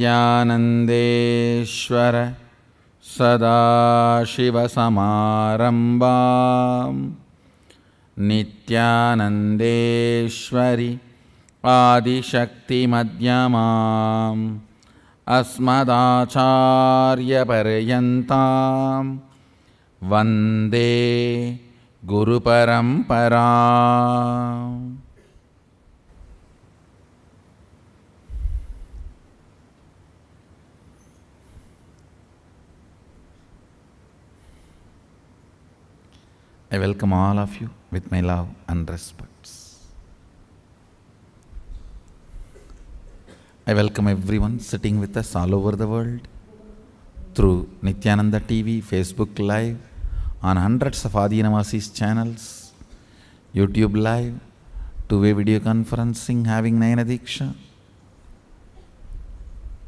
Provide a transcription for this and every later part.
नित्यानन्देश्वर सदाशिवसमारम्भां नित्यानन्देश्वरि आदिशक्तिमध्यमाम् अस्मदाचार्यपर्यन्तां वन्दे गुरुपरम्पराम्. I welcome all of you with my love and respects. I welcome everyone sitting with us all over the world through Nityananda TV, Facebook Live, on hundreds of Adinavasis channels, YouTube Live, two-way video conferencing, having Nayana Diksha.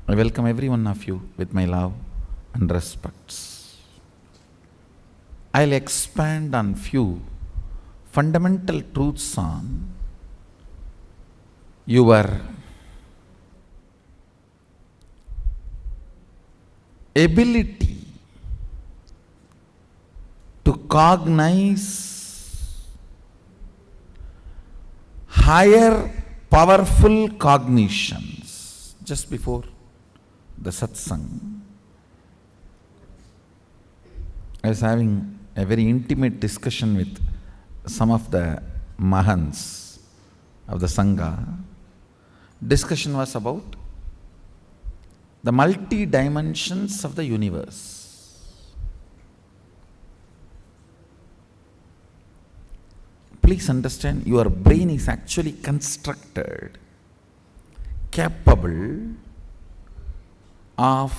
I welcome every one of you with my love and respects. I'll expand on few fundamental truths on your ability to cognize higher powerful cognitions. Just before the satsang, I was having a very intimate discussion with some of the Mahants of the Sangha. Discussion was about the multi-dimensions of the universe. Please understand, your brain is actually constructed, capable of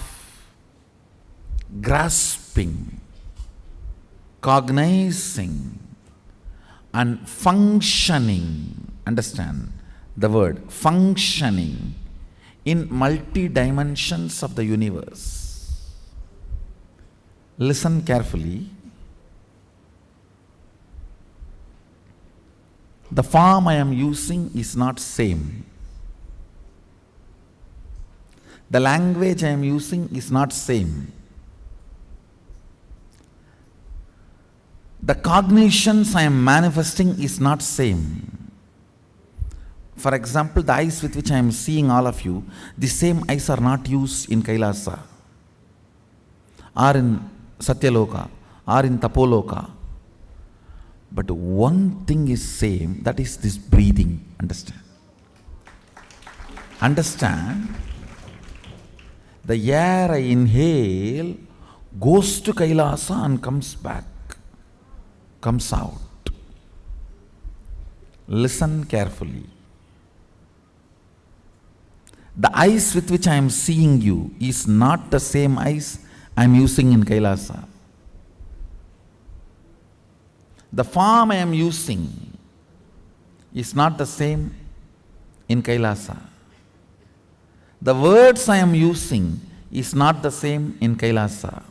grasping, cognizing and functioning, understand the word, functioning in multi-dimensions of the universe. Listen carefully. The form I am using is not same. The language I am using is not same. The cognitions I am manifesting is not same. For example, the eyes with which I am seeing all of you, the same eyes are not used in Kailasa, or in Satyaloka, or in Tapoloka. But one thing is same, that is this breathing. Understand? Understand? The air I inhale goes to Kailasa and comes back, comes out. Listen carefully. The eyes with which I am seeing you is not the same eyes I am using in Kailasa. The form I am using is not the same in Kailasa. The words I am using is not the same in Kailasa.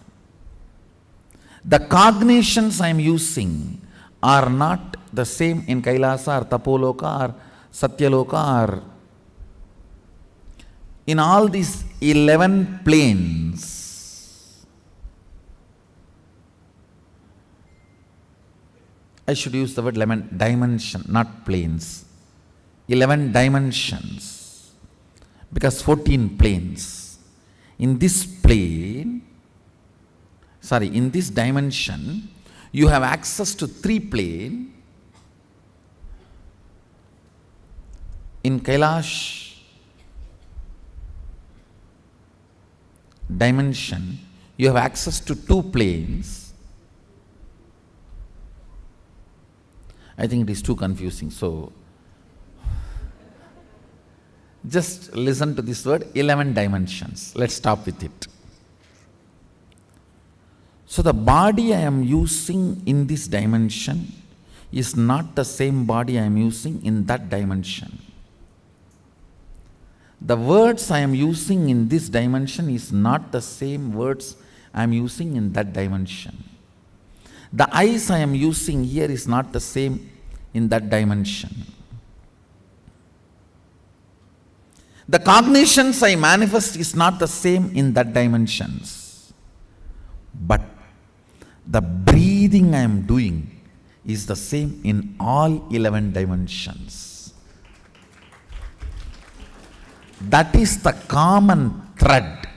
The cognitions I am using are not the same in Kailasa or Tapoloka or Satyaloka or in all these 11 planes. I should use the word 11 dimension, not planes. 11 dimensions, because 14 planes. In this plane, in this dimension, you have access to 3 planes. In Kailash dimension, you have access to 2 planes. I think it is too confusing, so just listen to this word, 11 dimensions. Let's stop with it. So the body I am using in this dimension is not the same body I am using in that dimension. The words I am using in this dimension is not the same words I am using in that dimension. The eyes I am using here is not the same in that dimension. The cognitions I manifest is not the same in that dimensions. But the breathing I am doing is the same in all 11 dimensions. That is the common thread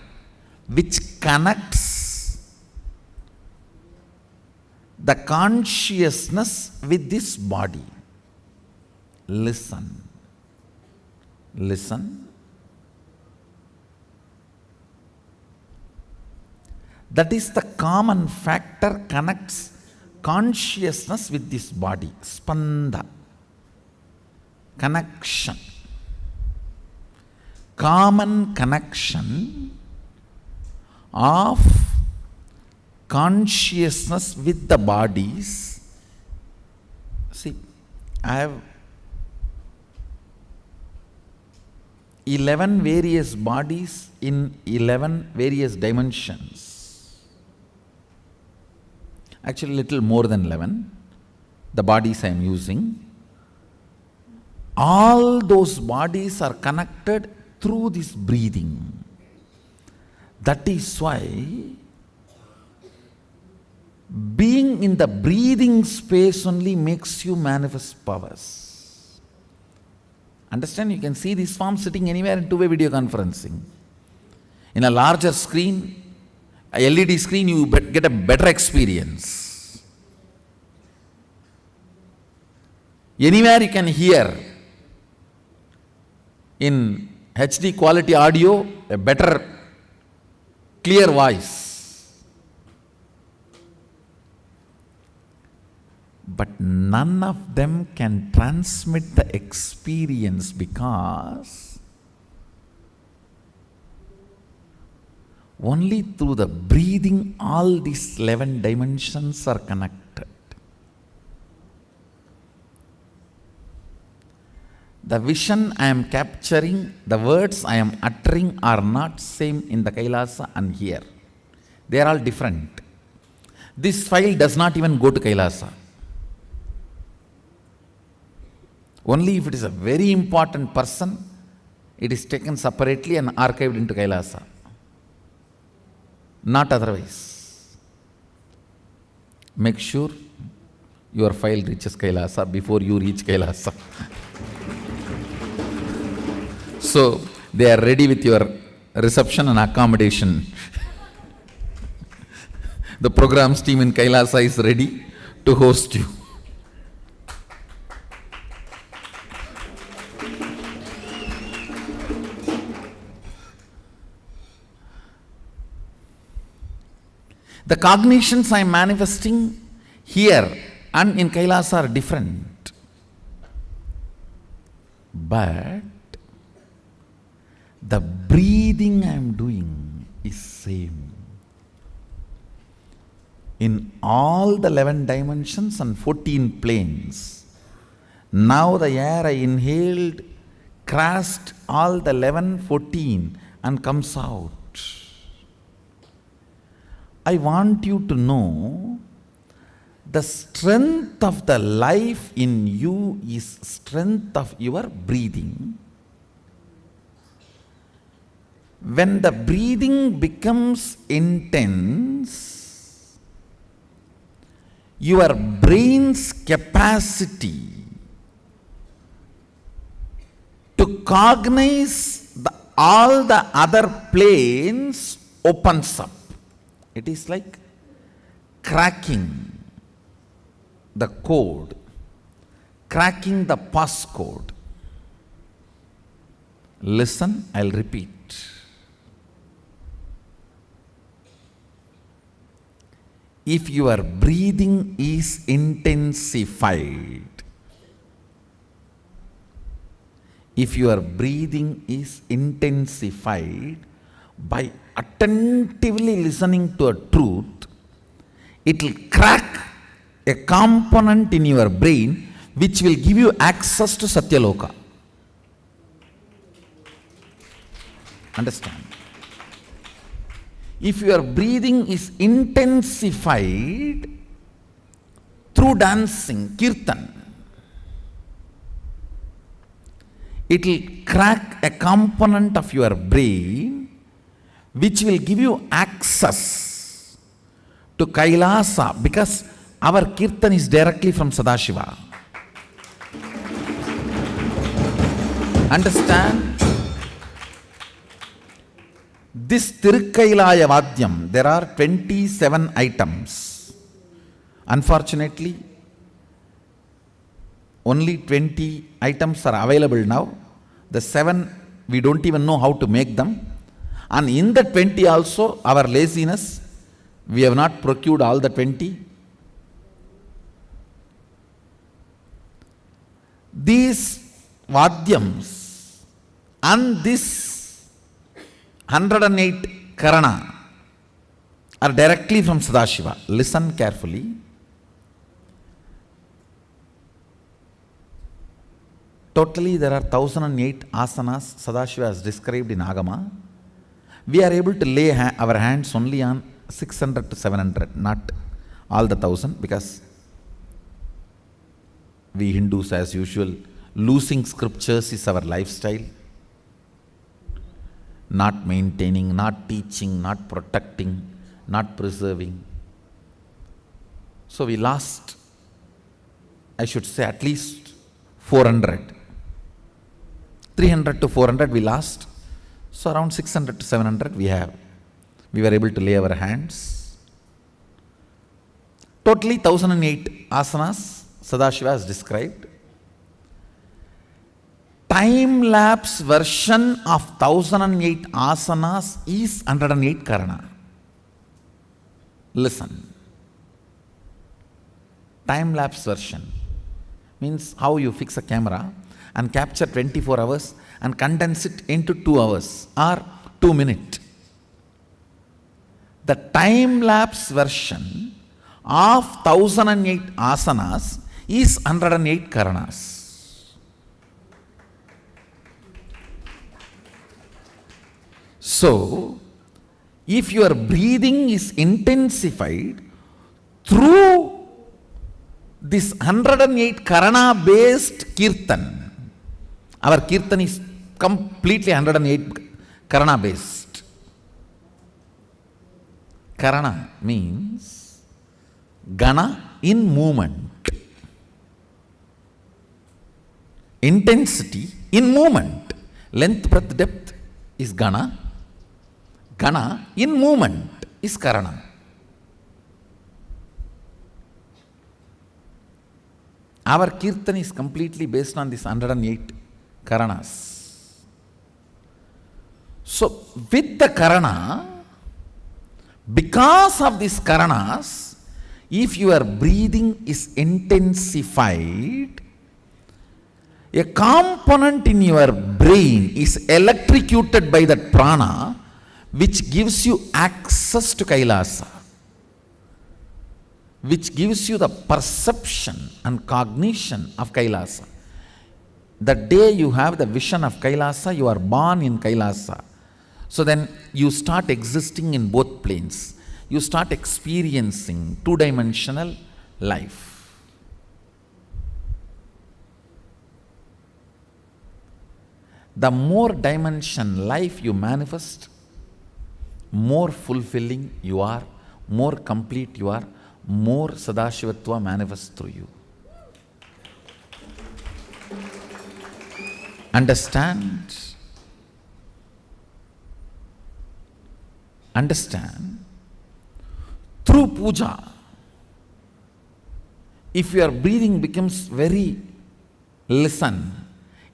which connects the consciousness with this body. Listen. Listen. That is the common factor connects consciousness with this body. Spanda. Connection. Common connection of consciousness with the bodies. See, I have 11 various bodies in 11 various dimensions. Actually, little more than 11, the bodies I am using. All those bodies are connected through this breathing. That is why being in the breathing space only makes you manifest powers. Understand? You can see this form sitting anywhere in two-way video conferencing. In a larger screen, a LED screen, you get a better experience. Anywhere you can hear in HD quality audio, a better clear voice. But none of them can transmit the experience because only through the breathing all these 11 dimensions are connected. The vision I am capturing, the words I am uttering are not same in the Kailasa and here. They are all different. This file does not even go to Kailasa. Only if it is a very important person, it is taken separately and archived into Kailasa. Not otherwise. Make sure your file reaches Kailasa before you reach Kailasa. So, they are ready with your reception and accommodation. The programs team in Kailasa is ready to host you. The cognitions I am manifesting here and in Kailasa are different. But the breathing I am doing is same. In all the 11 dimensions and 14 planes. Now the air I inhaled crossed all the 11, 14 and comes out. I want you to know the strength of the life in you is strength of your breathing. When the breathing becomes intense, your brain's capacity to cognize all the other planes opens up. It is like cracking the code, cracking the passcode. Listen, I'll repeat. If your breathing is intensified, by attentively listening to a truth, it will crack a component in your brain which will give you access to Satyaloka. Understand? If your breathing is intensified through dancing, kirtan, it will crack a component of your brain which will give you access to Kailasa, because our Kirtan is directly from Sadashiva. Understand? This Tirukkailaya Vadyam, there are 27 items. Unfortunately, only 20 items are available now. The 7, we don't even know how to make them. And in the 20 also, our laziness, we have not procured all the 20. These Vadyams and this 108 Karana are directly from Sadashiva. Listen carefully. Totally there are 1008 asanas Sadashiva has described in Agama. We are able to lay our hands only on 600 to 700, not all the 1000, because we Hindus, as usual, losing scriptures is our lifestyle. Not maintaining, not teaching, not protecting, not preserving. So we lost, I should say, at least 400. 300 to 400 we lost. So around 600 to 700 we were able to lay our hands. Totally 1008 asanas Sadashiva has described. Time-lapse version of 1008 asanas is 108 Karana. Listen. Time-lapse version means how you fix a camera and capture 24 hours and condense it into 2 hours or 2 minutes. The time-lapse version of 1008 asanas is 108 Karanas. So, if your breathing is intensified through this 108 Karana based Kirtan, our Kirtan is completely 108 Karana based. Karana means Gana in movement. Intensity in movement. Length, breadth, depth is Gana. Gana in movement is Karana. Our Kirtan is completely based on this 108 Karanas. So, with the Karana, because of these Karanas, if your breathing is intensified, a component in your brain is electrocuted by that prana, which gives you access to Kailasa, which gives you the perception and cognition of Kailasa. The day you have the vision of Kailasa, you are born in Kailasa. So then you start existing in both planes. You start experiencing two-dimensional life. The more dimension life you manifest, more fulfilling you are, more complete you are, more Sadashivatva manifests through you. Understand? Understand? Through puja, if your breathing becomes very, listen,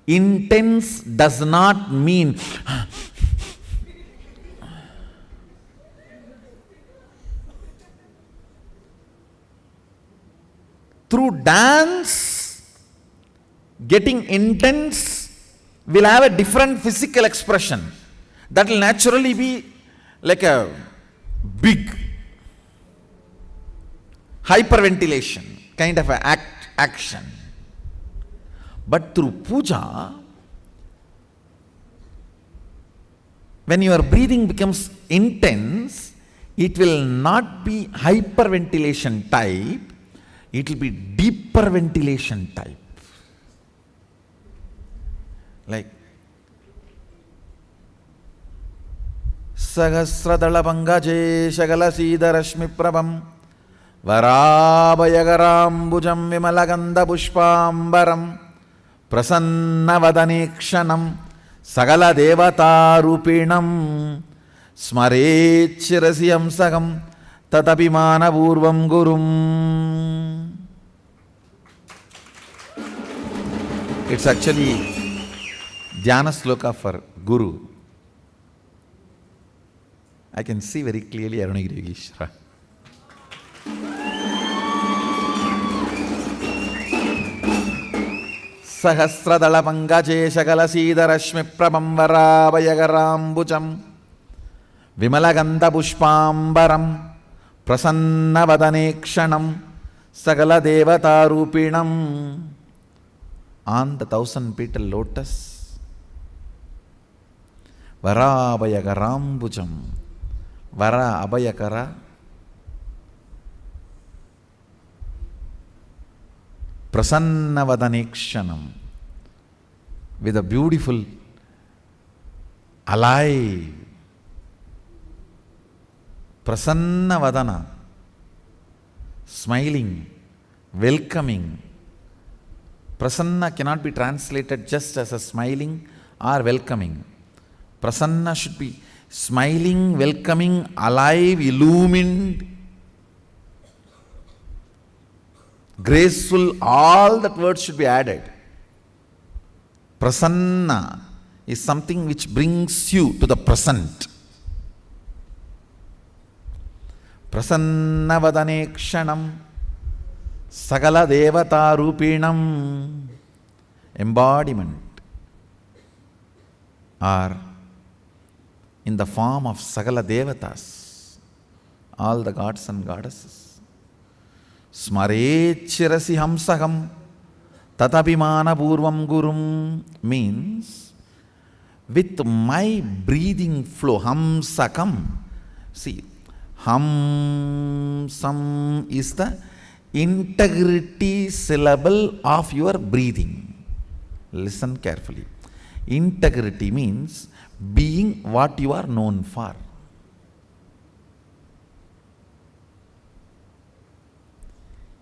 intense does not mean through dance, getting intense will have a different physical expression. That will naturally be like a big hyperventilation kind of a action. But through puja, when your breathing becomes intense, it will not be hyperventilation type, it will be deeper ventilation type. Like Sahasradalapangaje Shagalasida Varabhayagarambujam Vimalaganda Pushpambaram Prasannavadanekshanam Sagala Devata Rupinam Smarechirasiyam Sagam Tatapimana Purvam Gurum. It's actually Dhyana Sloka for Guru. I can see very clearly Arunagiri Yogeshwara. Sahasradalapangaje Shagalasida Prabham Varabhayagarambujam Vimalaganda Pushpambaram Prasannavadanekshanam Sagala Devata Rupinam. On the 1,000-petal lotus, Varabhayagarambujam, Vara Abhayakara, Prasannavadanekshanam, with a beautiful, alive, Prasannavadana, smiling, welcoming. Prasanna cannot be translated just as a smiling or welcoming. Prasanna should be smiling, welcoming, alive, illumined, graceful. All that words should be added. Prasanna is something which brings you to the present. Prasannavadanekshanam Sagala Devata Rupinam, embodiment, or in the form of Sagala Devatas, all the gods and goddesses. Smarechirasi Hamsaham Tatapimana Purvam Gurum means with my breathing flow, Hamsakam. See, Hamsam is the integrity syllable of your breathing. Listen carefully. Integrity means being what you are known for.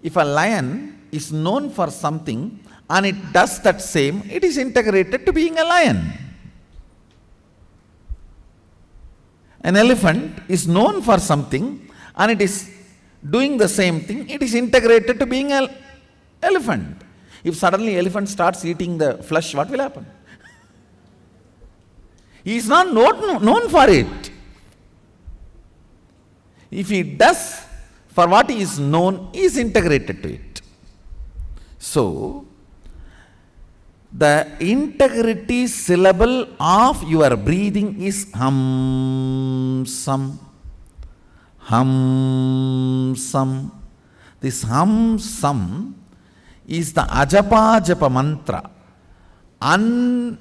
If a lion is known for something and it does that same, it is integrated to being a lion. An elephant is known for something and it is doing the same thing, it is integrated to being an elephant. If suddenly elephant starts eating the flesh, what will happen? He is not known for it. If he does for what he is known, he is integrated to it. So, the integrity syllable of your breathing is Hamsam. Hamsam. This Hamsam is the Ajapa Japa mantra, unchanted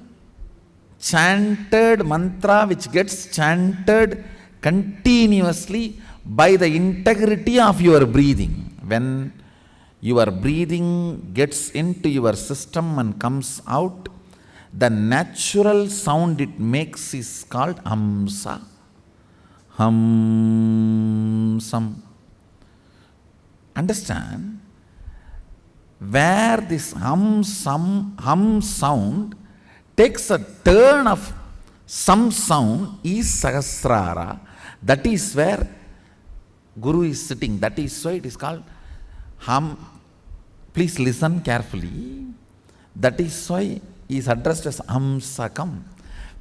mantra which gets chanted continuously by the integrity of your breathing. When your breathing gets into your system and comes out, the natural sound it makes is called Hamsa. Hamsam. Understand? Where this hum sound takes a turn of some sound is Sahasrara. That is where Guru is sitting. That is why it is called hum. Please listen carefully. That is why he is addressed as Hamsakam.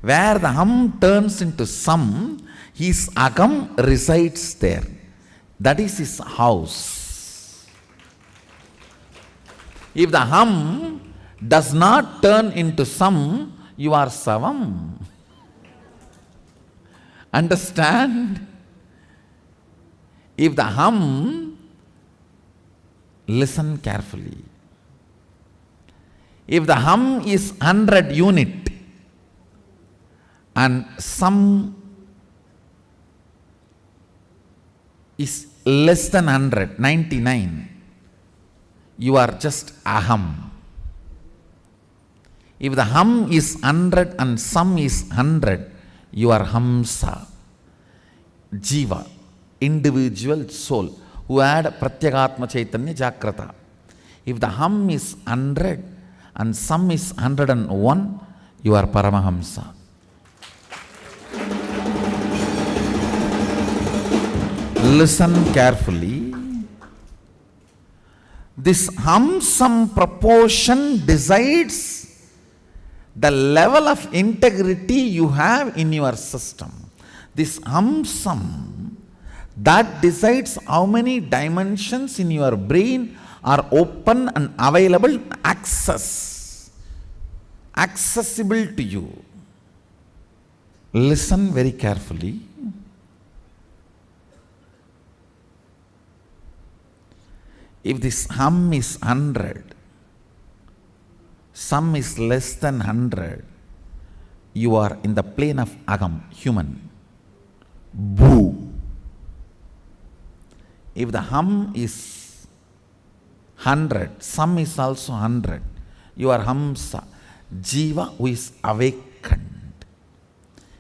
Where the hum turns into sam, his agam resides there. That is his house. If the hum does not turn into sam, you are savam. Understand? If the hum, listen carefully. If the hum is 100 unit and sam is less than 100, 99, you are just aham. If the hum is 100 and sum is 100, you are Hamsa. Jiva, individual soul, who had Pratyagatma Chaitanya Jagrata. If the hum is 100 and sum is 101, you are Paramahamsa. Listen carefully. This hum-sum proportion decides the level of integrity you have in your system. This hum-sum, that decides how many dimensions in your brain are open and available, accessible to you. Listen very carefully. If this hum is 100, sum is less than 100, you are in the plane of agam, human. Boo. If the hum is 100, sum is also 100, you are Hamsa, Jiva who is awakened.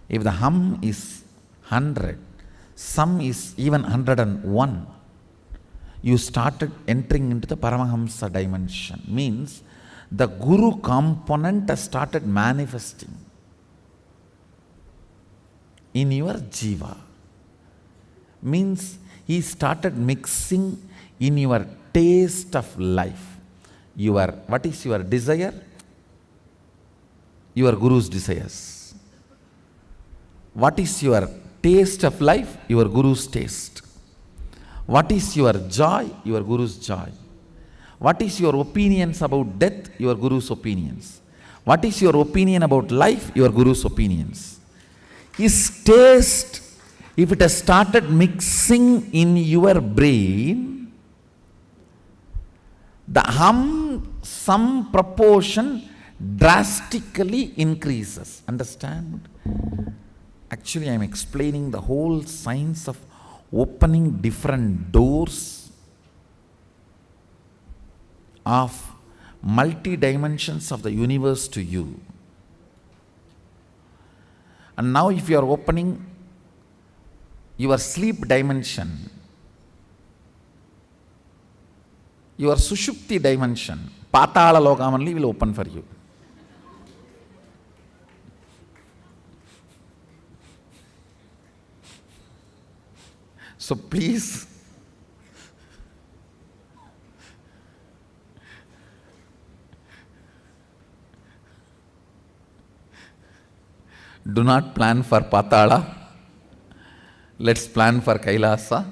If the hum is 100, sum is even 101, you started entering into the Paramahamsa dimension. Means the Guru component has started manifesting in your Jiva. Means he started mixing in your taste of life. What is your desire? Your Guru's desires. What is your taste of life? Your Guru's taste. What is your joy? Your Guru's joy. What is your opinions about death? Your Guru's opinions. What is your opinion about life? Your Guru's opinions. His taste, if it has started mixing in your brain, the hum-sum proportion drastically increases. Understand? Actually, I am explaining the whole science of opening different doors of multi-dimensions of the universe to you. And now if you are opening your sleep dimension, your Sushupti dimension, Patala Lokam only will open for you. So please, do not plan for Patala. Let's plan for Kailasa.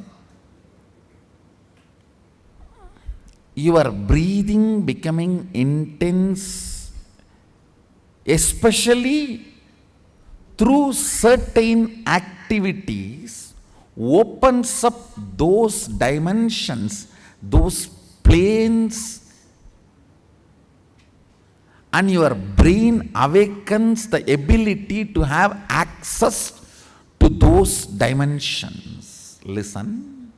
Your breathing becoming intense, especially through certain activities, opens up those dimensions, those planes, and your brain awakens the ability to have access to those dimensions. Listen.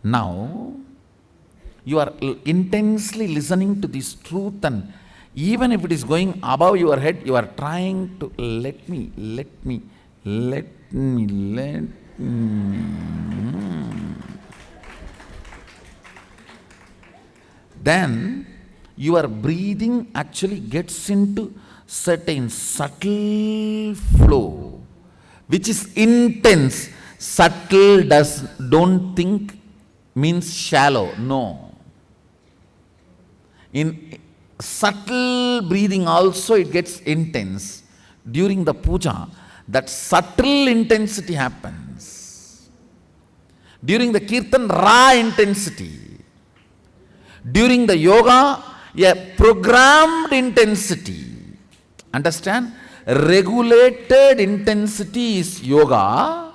Now, you are intensely listening to this truth, and even if it is going above your head, you are trying to let me. Then your breathing actually gets into certain subtle flow, which is intense. Subtle don't think means shallow. No. In subtle breathing also it gets intense. During the puja, that subtle intensity happens. During the kirtan, raw intensity. During the yoga, a programmed intensity. Understand? Regulated intensity is yoga.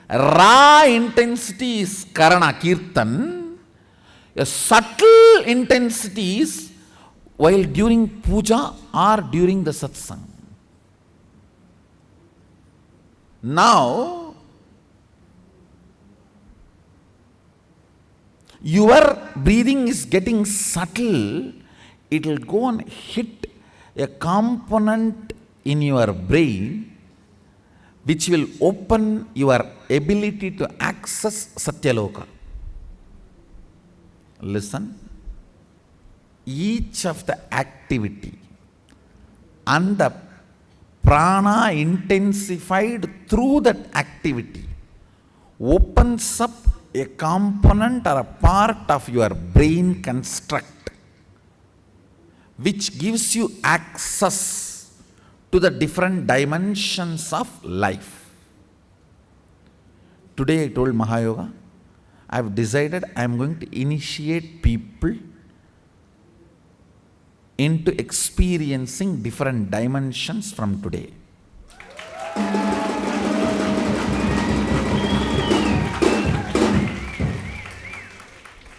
Raw intensity is karana, kirtan. A subtle intensity is while during puja or during the satsang. Now, your breathing is getting subtle. It will go and hit a component in your brain which will open your ability to access Satyaloka. Listen, each of the activity and the prana intensified through that activity opens up a component or a part of your brain construct which gives you access to the different dimensions of life. Today I told Mahayoga, I have decided I am going to initiate people into experiencing different dimensions from today.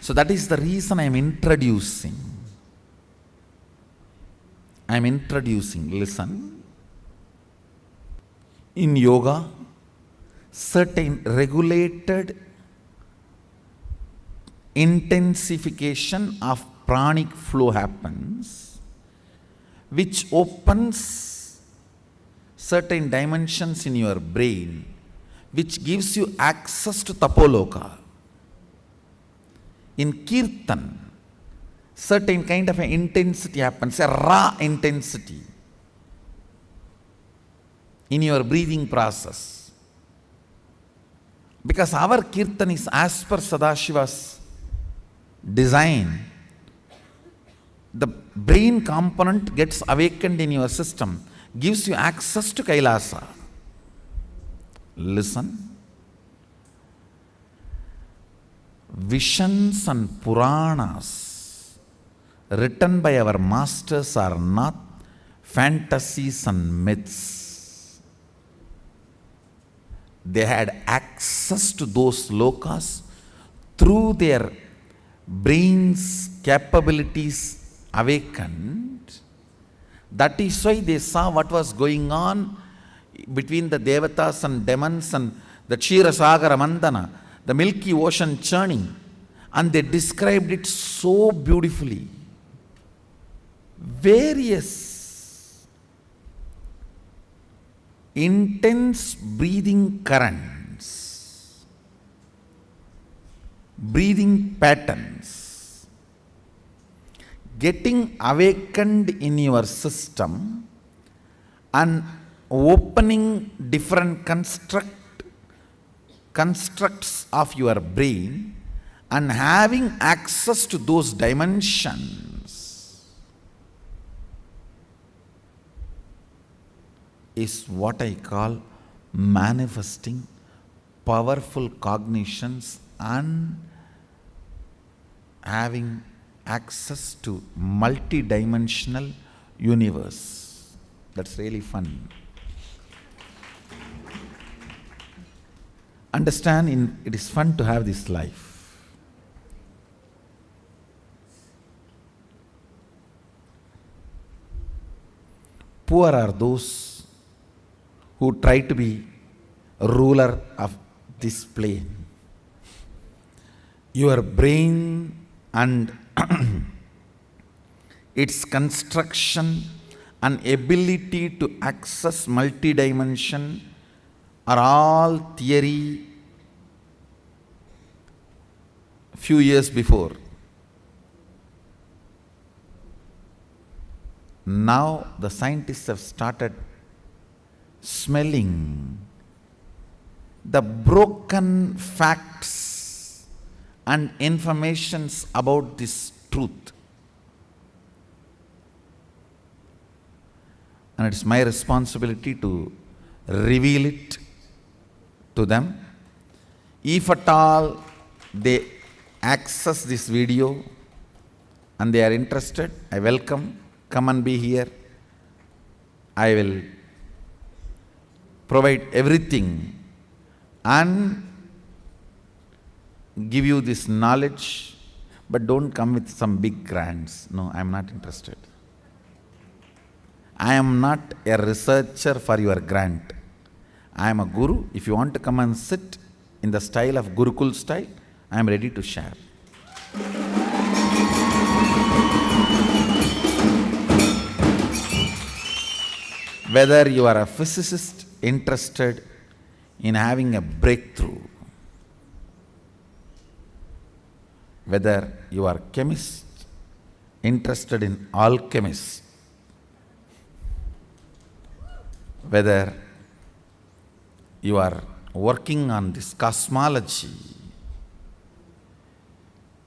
So that is the reason I am introducing. Listen. In yoga, certain regulated intensification of pranic flow happens, which opens certain dimensions in your brain, which gives you access to Tapoloka. In Kirtan, certain kind of an intensity happens, a raw intensity in your breathing process. Because our Kirtan is as per Sadashiva's design. The brain component gets awakened in your system, gives you access to Kailasa. Listen. Visions and Puranas written by our masters are not fantasies and myths. They had access to those lokas through their brain's capabilities awakened. That is why they saw what was going on between the Devatas and demons and the Ksheerasagara Mandana, the milky ocean churning, and they described it so beautifully. Various intense breathing currents, breathing patterns, getting awakened in your system and opening different constructs of your brain and having access to those dimensions is what I call manifesting powerful cognitions and having access to multi-dimensional universe. That's really fun. Understand, it is fun to have this life. Poor are those who try to be ruler of this plane. Your brain and its construction and ability to access multi-dimension are all theory few years before. Now the scientists have started smelling the broken facts and informations about this truth. And it's my responsibility to reveal it to them. If at all they access this video and they are interested, I welcome. Come and be here. I will provide everything and give you this knowledge, but don't come with some big grants. No, I am not interested. I am not a researcher for your grant. I am a guru. If you want to come and sit in the style of Gurukul style, I am ready to share. Whether you are a physicist interested in having a breakthrough, whether you are chemist interested in alchemist, whether you are working on this cosmology,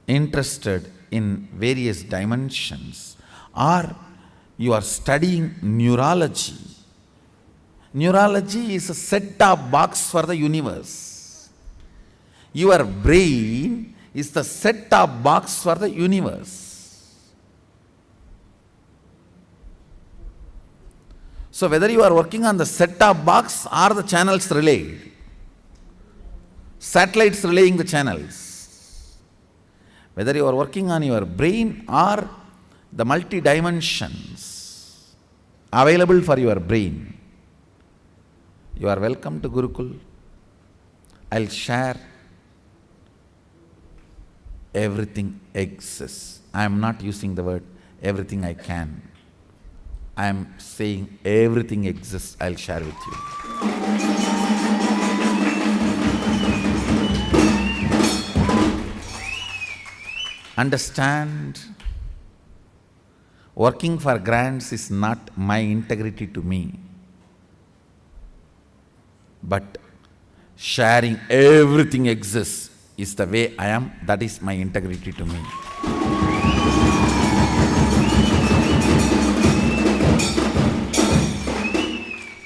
interested in various dimensions, or you are studying neurology. Neurology is a set-top box for the universe. Your brain is the set-top box for the universe. So whether you are working on the set-top box or the channels relayed, satellites relaying the channels, whether you are working on your brain or the multi-dimensions available for your brain, you are welcome to Gurukul. I'll share. Everything exists. I am not using the word everything I can. I am saying everything exists. I'll share with you. Understand, working for grants is not my integrity to me, but sharing everything exists is the way I am. That is my integrity to me.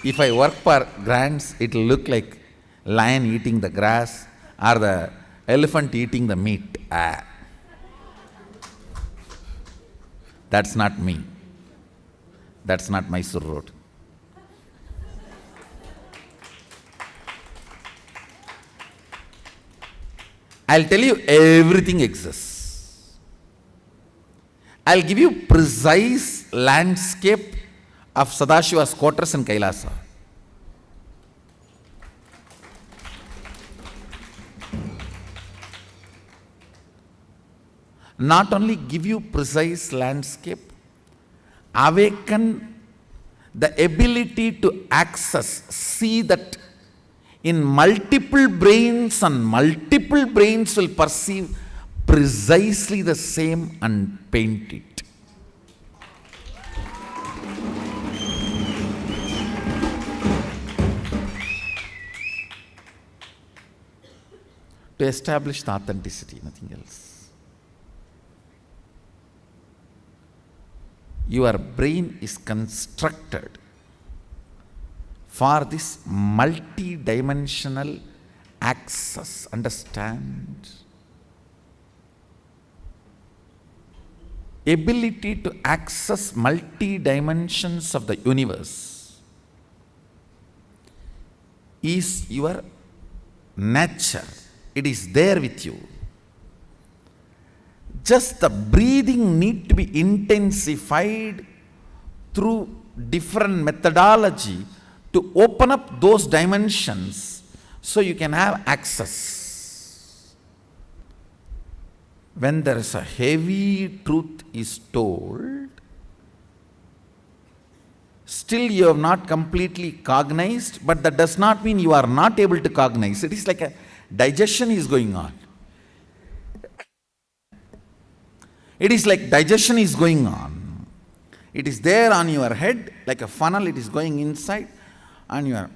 If I work for grants, it will look like lion eating the grass or the elephant eating the meat. That's not me. That's not Mysore Road. I'll tell you everything exists. I'll give you precise landscape of Sadashiva's quarters in Kailasa. Not only give you precise landscape, awaken the ability to access, see that in multiple brains and multiple brains will perceive precisely the same and paint it. To establish the authenticity, nothing else. Your brain is constructed for this multi-dimensional access. Understand? Ability to access multi-dimensions of the universe is your nature. It is there with you. Just the breathing need to be intensified through different methodology to open up those dimensions so you can have access. When there is a heavy truth is told, still you have not completely cognized, but that does not mean you are not able to cognize. It is like a digestion is going on. It is like digestion is going on. It is there on your head like a funnel, it is going inside and you are.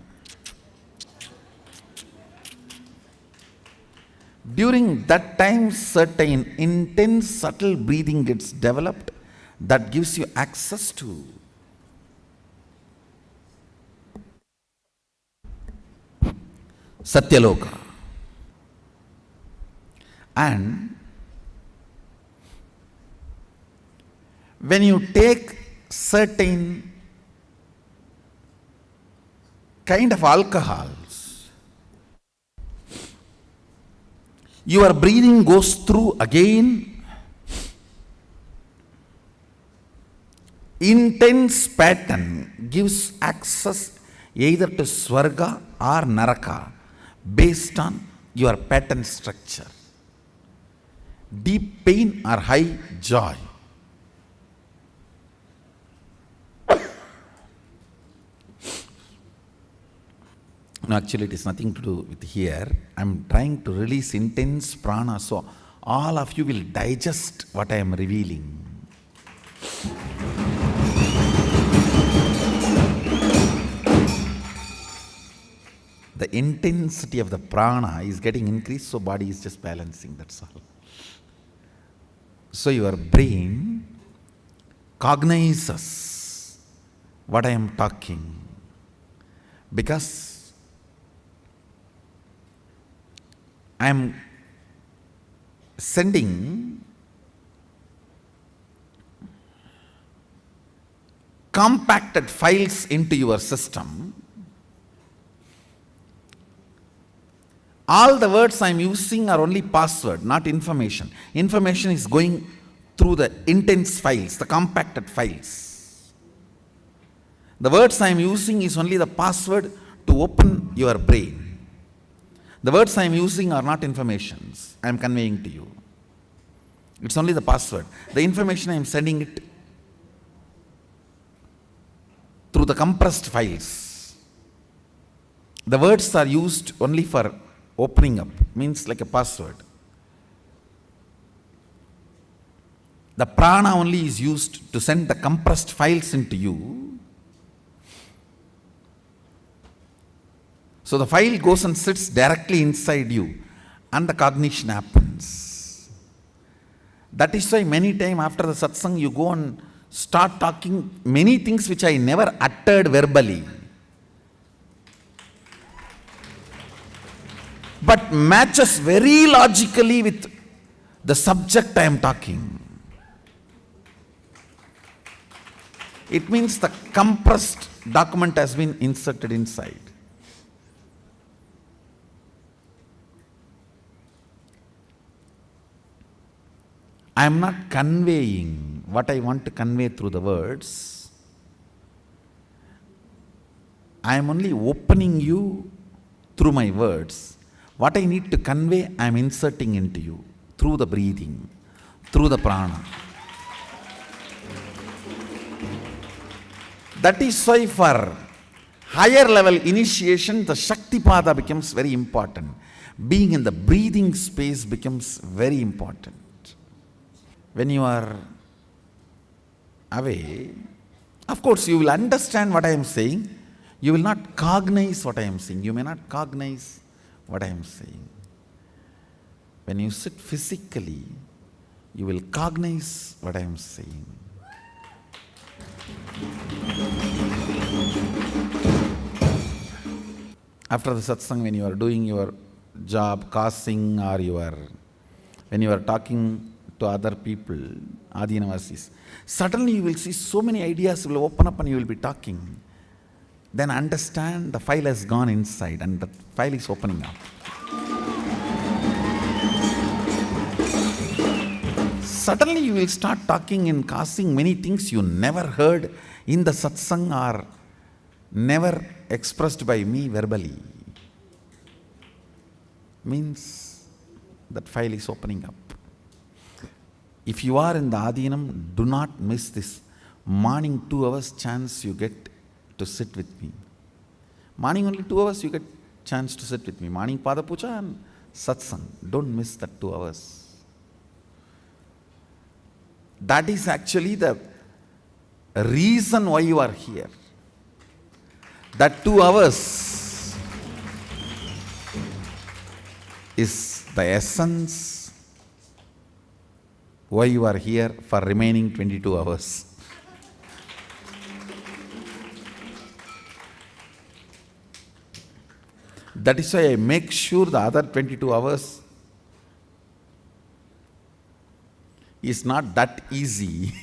During that time, certain intense subtle breathing gets developed that gives you access to Satyaloka. And when you take certain kind of alcohols, your breathing goes through again intense pattern, gives access either to Swarga or Naraka based on your pattern structure. Deep pain or high joy. No, actually, it is nothing to do with here. I'm trying to release intense prana, so all of you will digest what I am revealing. The intensity of the prana is getting increased, so body is just balancing, that's all. So your brain cognizes what I am talking, because I am sending compacted files into your system. All the words I am using are only password, not information. Information is going through the intense files, the compacted files. The words I am using is only the password to open your brain. The words I am using are not informations I am conveying to you. It's only the password. The information I am sending it through the compressed files. The words are used only for opening up, means like a password. The prana only is used to send the compressed files into you. So the file goes and sits directly inside you and the cognition happens. That is why many times after the satsang you go and start talking many things which I never uttered verbally, but matches very logically with the subject I am talking. It means the compressed document has been inserted inside. I am not conveying what I want to convey through the words. I am only opening you through my words. What I need to convey, I am inserting into you through the breathing, through the prana. That is why for higher level initiation, the Shaktipada becomes very important. Being in the breathing space becomes very important. When you are away, of course you will understand what I am saying. You will not cognize what I am saying. You may not cognize what I am saying. When you sit physically, you will cognize what I am saying. After the satsang, when you are doing your job, causing, or when you are talking to other people, Adinavasis, suddenly you will see so many ideas will open up and you will be talking. Then understand the file has gone inside and the file is opening up. Suddenly you will start talking and causing many things you never heard in the satsang or never expressed by me verbally. Means that file is opening up. If you are in the Adinam, do not miss this morning 2 hours chance you get to sit with me. Morning only 2 hours you get chance to sit with me. Morning Pada Puja and Satsang. Don't miss that 2 hours. That is actually the reason why you are here. That 2 hours is the essence why you are here for remaining 22 hours. That is why I make sure the other 22 hours is not that easy.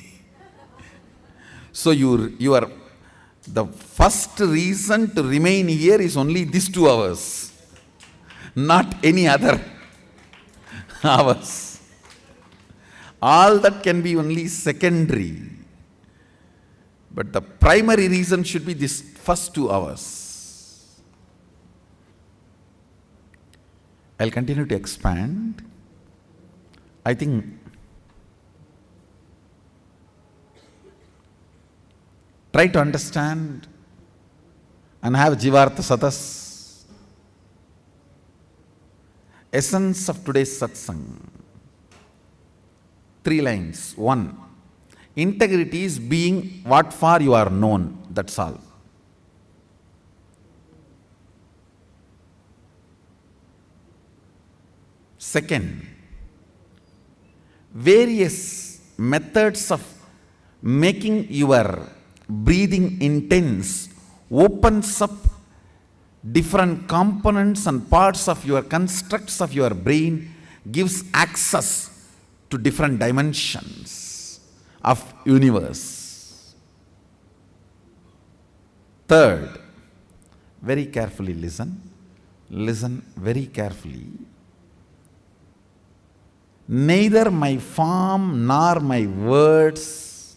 So the first reason to remain here is only these 2 hours, not any other hours. All that can be only secondary. But the primary reason should be this first 2 hours. I'll continue to expand. I think try to understand and have Jivartha Satas Essence of today's satsang. 3 lines. 1. Integrity is being what for you are known. That's all. Second, various methods of making your breathing intense opens up different components and parts of your constructs of your brain, gives access to different dimensions of universe. Third, very carefully listen very carefully. Neither my form nor my words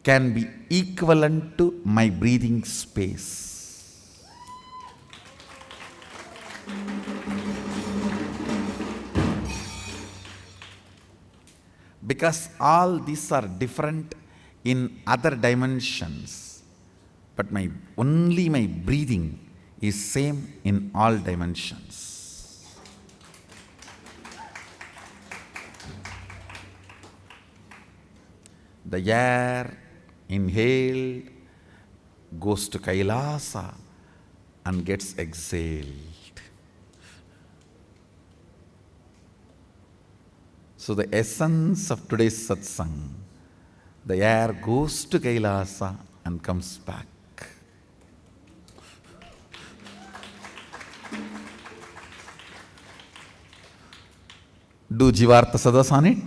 can be equivalent to my breathing space. Because all these are different in other dimensions, but only my breathing is same in all dimensions. The air inhaled goes to Kailasa and gets exhaled. So the essence of today's satsang, the air goes to Kailasa and comes back. Do Jivartha Sadas on it.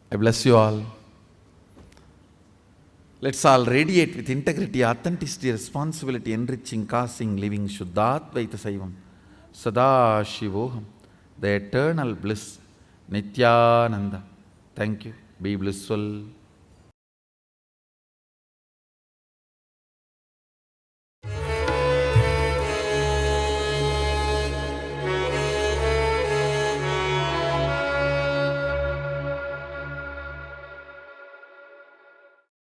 I bless you all. Let's all radiate with integrity, authenticity, responsibility, enriching, causing, living Shuddhadvaita Saivam, Sada Shivoham, the eternal bliss, Nityananda. Thank you. Be blissful.